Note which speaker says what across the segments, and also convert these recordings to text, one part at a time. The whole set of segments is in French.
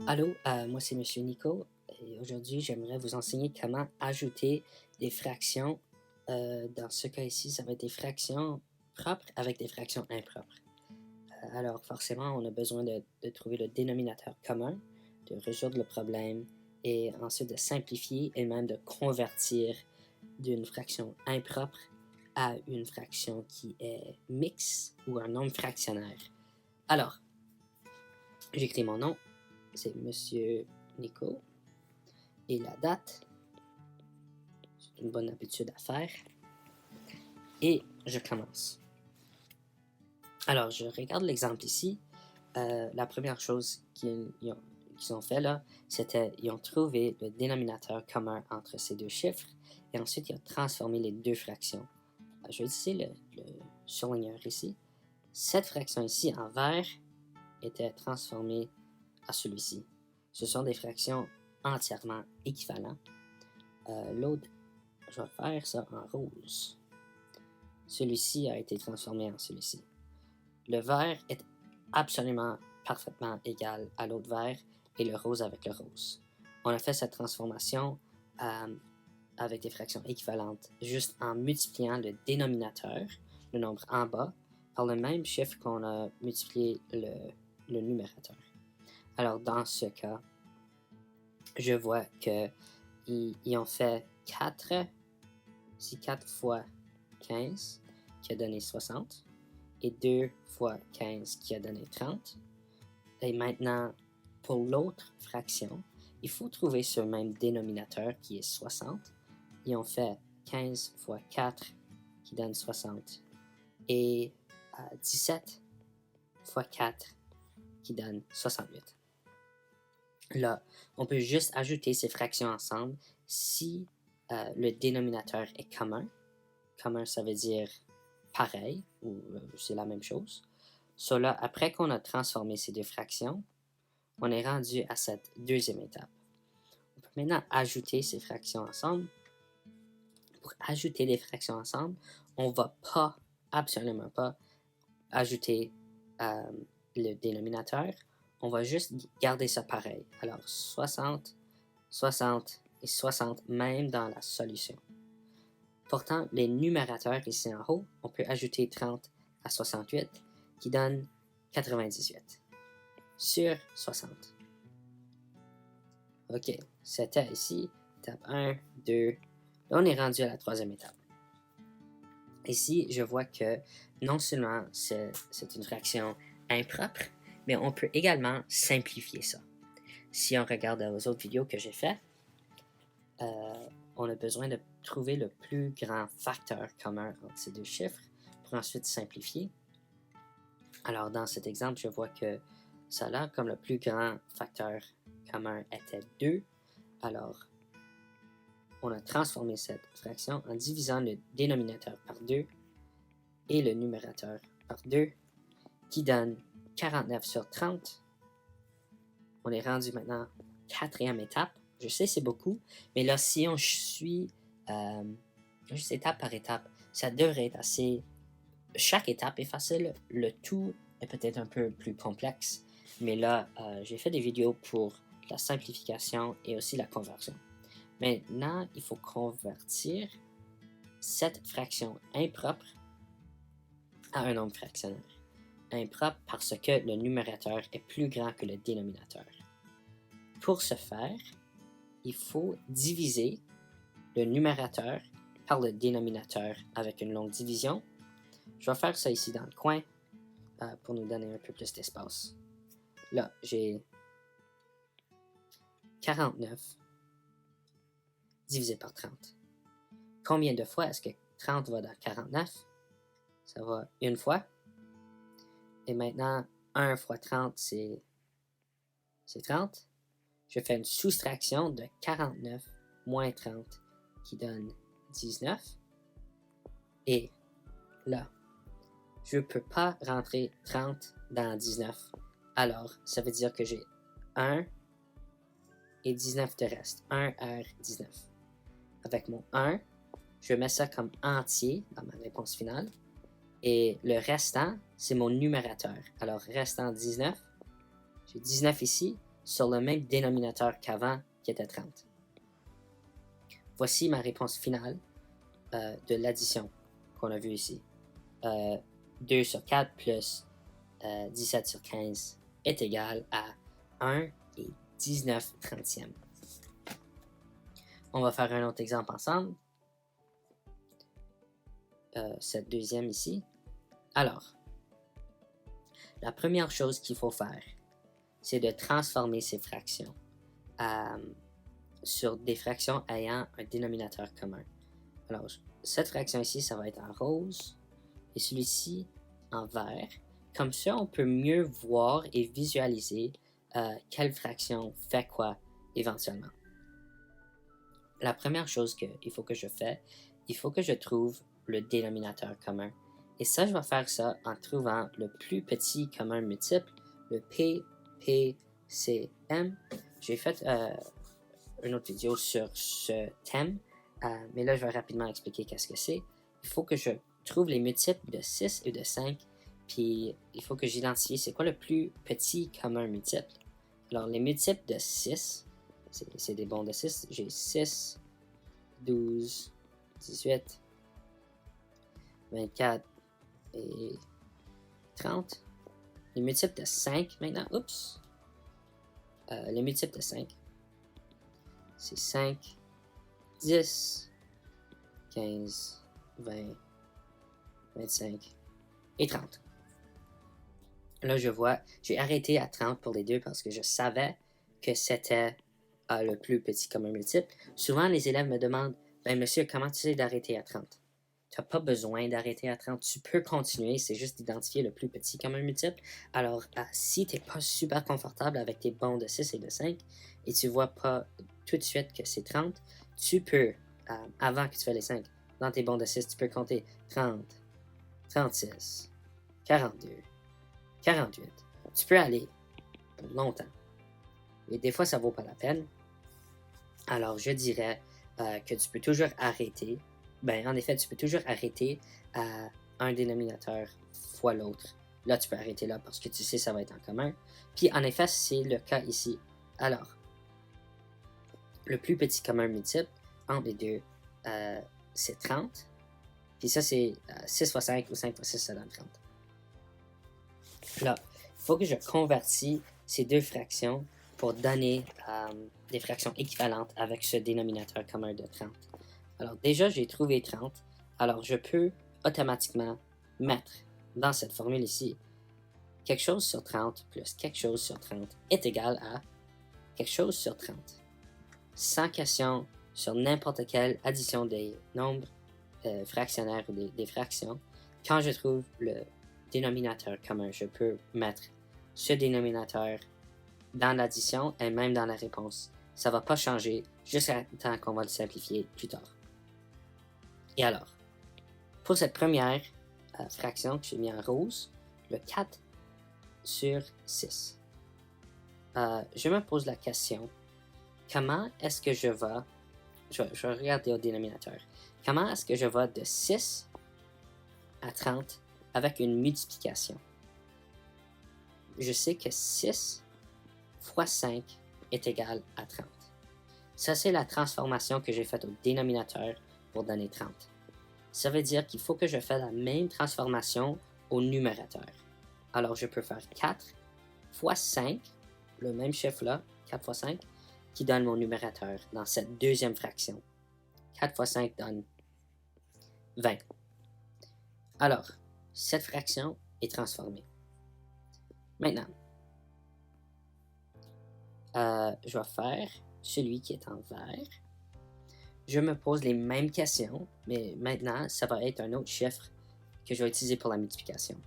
Speaker 1: Allô, moi c'est Monsieur Nico et aujourd'hui j'aimerais vous enseigner comment ajouter des fractions. Dans ce cas ici, ça va être des fractions propres avec des fractions impropres. Alors forcément, on a besoin de trouver le dénominateur commun, de résoudre le problème et ensuite de simplifier et même de convertir d'une fraction impropre à une fraction qui est mixte ou un nombre fractionnaire. Alors, j'écris mon nom, c'est Monsieur Nico. Et la date, c'est une bonne habitude à faire. Et je commence. Alors, je regarde l'exemple ici. La première chose qu'ils ont fait là, c'était qu'ils ont trouvé le dénominateur commun entre ces deux chiffres et ensuite ils ont transformé les deux fractions. Je vais utiliser le surligneur ici. Cette fraction ici en vert était transformée à celui-ci. Ce sont des fractions entièrement équivalentes. L'autre, je vais faire ça en rose. Celui-ci a été transformé en celui-ci. Le vert est absolument parfaitement égal à l'autre vert et le rose avec le rose. On a fait cette transformation avec des fractions équivalentes juste en multipliant le dénominateur, le nombre en bas, par le même chiffre qu'on a multiplié le numérateur. Alors dans ce cas, je vois qu'ils ont fait 4 fois 15 qui a donné 60 et 2 fois 15 qui a donné 30. Et maintenant, pour l'autre fraction, il faut trouver ce même dénominateur qui est 60. Ils ont fait 15 fois 4 qui donne 60 et 17 fois 4 qui donne 68. Là, on peut juste ajouter ces fractions ensemble si le dénominateur est commun. Commun, ça veut dire pareil, ou c'est la même chose. Cela, après qu'on a transformé ces deux fractions, on est rendu à cette deuxième étape. On peut maintenant ajouter ces fractions ensemble. Pour ajouter les fractions ensemble, on ne va pas, absolument pas, ajouter le dénominateur. On va juste garder ça pareil. Alors, 60, 60 et 60, même dans la solution. Pourtant, les numérateurs ici en haut, on peut ajouter 30 à 68, qui donne 98 sur 60. OK, c'était ici, étape 1, 2. Là, on est rendu à la troisième étape. Ici, je vois que non seulement c'est une fraction impropre, mais on peut également simplifier ça. Si on regarde aux autres vidéos que j'ai faites, on a besoin de trouver le plus grand facteur commun entre ces deux chiffres pour ensuite simplifier. Alors, dans cet exemple, je vois que ça là, comme le plus grand facteur commun était 2, alors on a transformé cette fraction en divisant le dénominateur par 2 et le numérateur par 2, qui donne 49 sur 30. On est rendu maintenant quatrième étape. Je sais c'est beaucoup, mais là, si on suit juste étape par étape, ça devrait être assez... Chaque étape est facile, le tout est peut-être un peu plus complexe, mais là, j'ai fait des vidéos pour la simplification et aussi la conversion. Maintenant, il faut convertir cette fraction impropre à un nombre fractionnaire. Impropre parce que le numérateur est plus grand que le dénominateur. Pour ce faire, il faut diviser le numérateur par le dénominateur avec une longue division. Je vais faire ça ici dans le coin pour nous donner un peu plus d'espace. Là, j'ai 49 divisé par 30. Combien de fois est-ce que 30 va dans 49? Ça va une fois. Et maintenant, 1 fois 30, c'est 30. Je fais une soustraction de 49 moins 30 qui donne 19. Et là, je ne peux pas rentrer 30 dans 19. Alors, ça veut dire que j'ai 1 et 19 de reste. 1 R 19. Avec mon 1, je mets ça comme entier dans ma réponse finale. Et le restant, c'est mon numérateur. Alors, restant 19. J'ai 19 ici. sur le même dénominateur qu'avant, qui était 30. Voici ma réponse finale de l'addition qu'on a vue ici. 2 sur 4 plus 17 sur 15 est égal à 1 et 19 trentièmes. On va faire un autre exemple ensemble. Cette deuxième ici. Alors, la première chose qu'il faut faire, c'est de transformer ces fractions sur des fractions ayant un dénominateur commun. Alors, cette fraction ici, ça va être en rose et celui-ci en vert. Comme ça, on peut mieux voir et visualiser quelle fraction fait quoi éventuellement. La première chose qu'il faut que je fasse, il faut que je trouve le dénominateur commun. Et ça, je vais faire ça en trouvant le plus petit commun multiple, le PPCM. J'ai fait une autre vidéo sur ce thème, mais là, je vais rapidement expliquer qu'est-ce que c'est. Il faut que je trouve les multiples de 6 et de 5, puis il faut que j'identifie c'est quoi le plus petit commun multiple. Alors, les multiples de 6, c'est des bons de 6. J'ai 6, 12, 18, 24 et 30. Les multiples de 5 maintenant, oups. Les multiples de 5, c'est 5, 10, 15, 20, 25 et 30. Là, je vois, j'ai arrêté à 30 pour les deux parce que je savais que c'était le plus petit commun multiple. Souvent, les élèves me demandent, ben monsieur, comment tu sais d'arrêter à 30? Tu n'as pas besoin d'arrêter à 30. Tu peux continuer, c'est juste d'identifier le plus petit commun multiple. Alors, si tu n'es pas super confortable avec tes bons de 6 et de 5 et tu ne vois pas tout de suite que c'est 30, tu peux, avant que tu fasses les 5, dans tes bons de 6, tu peux compter 30, 36, 42, 48. Tu peux aller longtemps. Et des fois, ça ne vaut pas la peine. Alors, je dirais que tu peux toujours arrêter. Ben, en effet, tu peux toujours arrêter à un dénominateur fois l'autre. Là, tu peux arrêter là parce que tu sais ça va être en commun. Puis, en effet, c'est le cas ici. Alors, le plus petit commun multiple entre les deux, c'est 30. Puis ça, c'est 6 fois 5 ou 5 fois 6, ça donne 30. Là, il faut que je convertis ces deux fractions pour donner des fractions équivalentes avec ce dénominateur commun de 30. Alors déjà, j'ai trouvé 30. Alors je peux automatiquement mettre dans cette formule ici quelque chose sur 30 plus quelque chose sur 30 est égal à quelque chose sur 30. Sans question sur n'importe quelle addition des nombres fractionnaires ou des fractions, quand je trouve le dénominateur commun, je peux mettre ce dénominateur dans l'addition et même dans la réponse. Ça ne va pas changer jusqu'à temps qu'on va le simplifier plus tard. Et alors, pour cette première fraction que j'ai mis en rose, le 4 sur 6, je me pose la question, comment est-ce que je vais, je vais regarder au dénominateur, comment est-ce que je vais de 6 à 30 avec une multiplication? Je sais que 6 fois 5 est égal à 30. Ça, c'est la transformation que j'ai faite au dénominateur pour donner 30. Ça veut dire qu'il faut que je fasse la même transformation au numérateur. Alors, je peux faire 4 fois 5, le même chiffre là, 4 fois 5, qui donne mon numérateur dans cette deuxième fraction. 4 fois 5 donne 20. Alors, cette fraction est transformée. Maintenant, je vais faire celui qui est en vert. Je me pose les mêmes questions, mais maintenant, ça va être un autre chiffre que je vais utiliser pour la multiplication.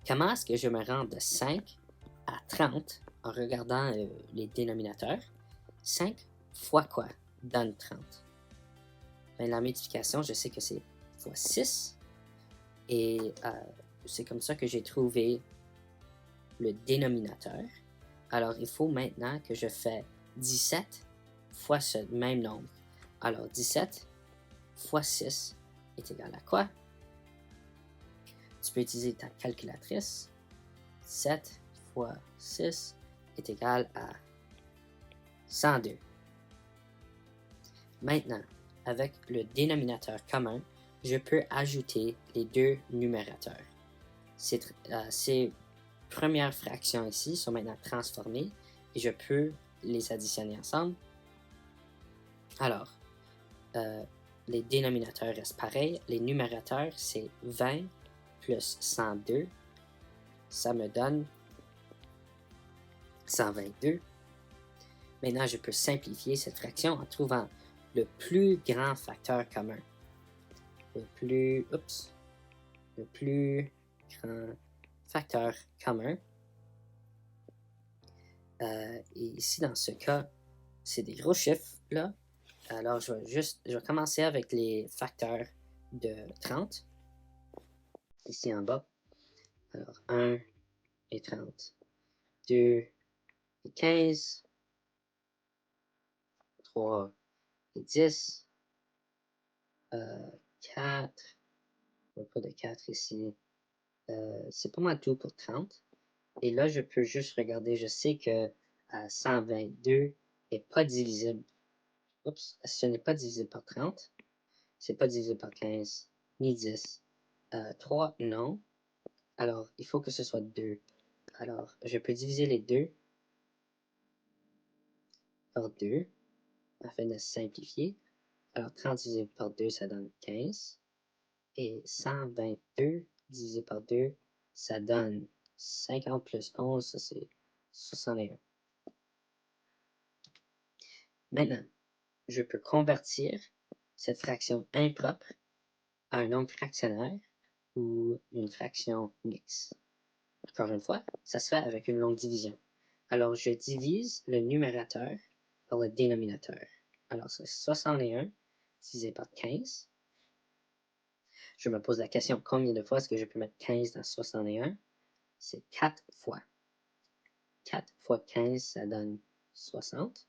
Speaker 1: Comment est-ce que je me rends de 5 à 30 en regardant les dénominateurs? 5 fois quoi donne 30? Ben, la multiplication, je sais que c'est fois 6. Et c'est comme ça que j'ai trouvé le dénominateur. Alors, il faut maintenant que je fais 17 fois ce même nombre. Alors, 17 fois 6 est égal à quoi? Tu peux utiliser ta calculatrice. 7 fois 6 est égal à 102. Maintenant, avec le dénominateur commun, je peux ajouter les deux numérateurs. Ces premières fractions ici sont maintenant transformées et je peux les additionner ensemble. Alors, les dénominateurs restent pareils. Les numérateurs, c'est 20 plus 102. Ça me donne 122. Maintenant, je peux simplifier cette fraction en trouvant le plus grand facteur commun. Le plus grand facteur commun. Et ici, dans ce cas, c'est des gros chiffres, là. Alors, je vais commencer avec les facteurs de 30. Ici en bas. Alors, 1 et 30. 2 et 15. 3 et 10. 4. Pas de 4 ici. C'est pas mal tout pour 30. Et là, je peux juste regarder. Je sais que 122 n'est pas divisible. Oups, ce n'est pas divisible par 30. C'est pas divisible par 15, ni 10. 3, non. Alors, il faut que ce soit 2. Alors, je peux diviser les 2 par 2 afin de simplifier. Alors, 30 divisé par 2, ça donne 15. Et 122 divisé par 2, ça donne 50 plus 11, ça c'est 61. Maintenant, je peux convertir cette fraction impropre à un nombre fractionnaire ou une fraction mixte. Encore une fois, ça se fait avec une longue division. Alors, je divise le numérateur par le dénominateur. Alors, c'est 61 divisé par 15. Je me pose la question, combien de fois est-ce que je peux mettre 15 dans 61? C'est 4 fois. 4 fois 15, ça donne 60.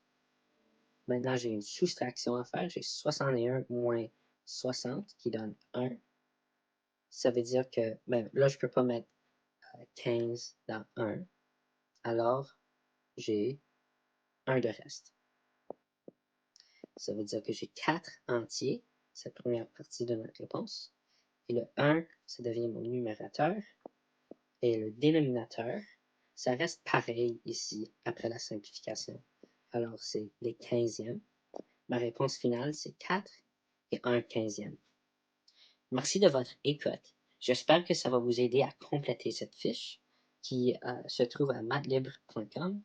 Speaker 1: Maintenant, j'ai une soustraction à faire. J'ai 61 moins 60 qui donne 1. Ça veut dire que, là, je ne peux pas mettre 15 dans 1. Alors, j'ai 1 de reste. Ça veut dire que j'ai 4 entiers, cette première partie de notre réponse. Et le 1, ça devient mon numérateur. Et le dénominateur, ça reste pareil ici, après la simplification. Alors, c'est les 15e. Ma réponse finale, c'est 4 et 1 15e. Merci de votre écoute. J'espère que ça va vous aider à compléter cette fiche qui se trouve à mathlibre.com.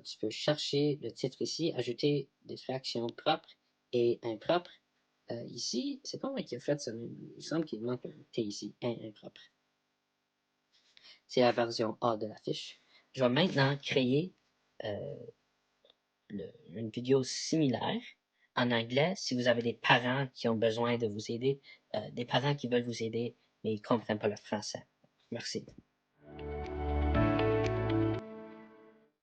Speaker 1: Tu peux chercher le titre ici, ajouter des fractions propres et impropres. Ici, c'est pas moi qui ai fait ça, mais il semble qu'il manque un T ici, impropre. C'est la version A de la fiche. Je vais maintenant créer une vidéo similaire en anglais si vous avez des parents qui ont besoin de vous aider, des parents qui veulent vous aider mais ils ne comprennent pas le français. Merci.